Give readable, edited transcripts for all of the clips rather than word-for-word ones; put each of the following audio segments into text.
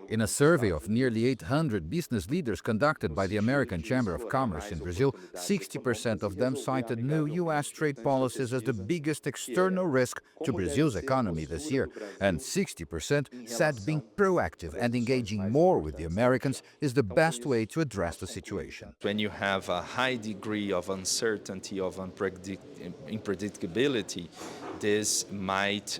In a survey of nearly 800 business leaders conducted by the American Chamber of Commerce in Brazil, 60% of them cited new U.S. trade policies as the biggest external risk to Brazil's economy this year, and 60% said being proactive and engaging more with the Americans is the best way to address the situation. When you have a high degree of uncertainty, of unpredictability, this might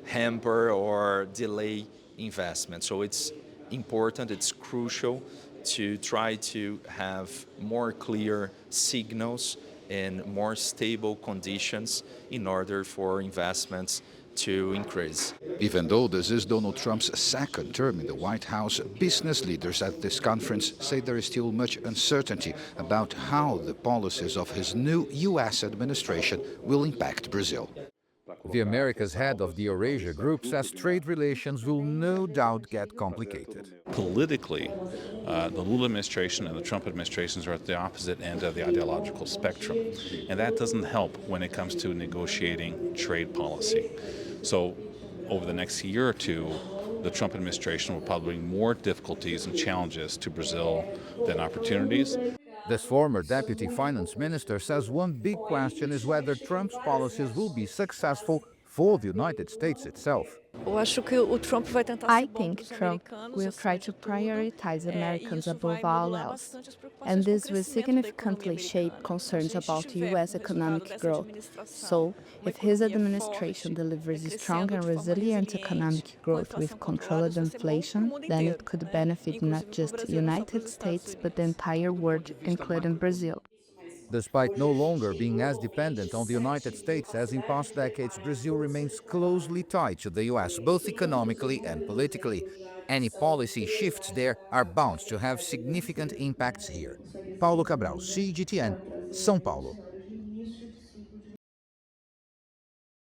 hamper or delay investment. So it's important, it's crucial to try to have more clear signals and more stable conditions in order for investments to increase. Even though this is Donald Trump's second term in the White House, business leaders at this conference say there is still much uncertainty about how the policies of his new U.S. administration will impact Brazil. The Americas head of the Eurasia Group says trade relations will no doubt get complicated. Politically, the Lula administration and the Trump administrations are at the opposite end of the ideological spectrum, and that doesn't help when it comes to negotiating trade policy. So over the next year or two, the Trump administration will probably bring more difficulties and challenges to Brazil than opportunities. This former deputy finance minister says one big question is whether Trump's policies will be successful for the United States itself. I think Trump will try to prioritize Americans above all else, and this will significantly shape concerns about U.S. economic growth. So, if his administration delivers strong and resilient economic growth with controlled inflation, then it could benefit not just the United States, but the entire world, including Brazil. Despite no longer being as dependent on the United States as in past decades, Brazil remains closely tied to the U.S., both economically and politically. Any policy shifts there are bound to have significant impacts here. Paulo Cabral, CGTN, São Paulo.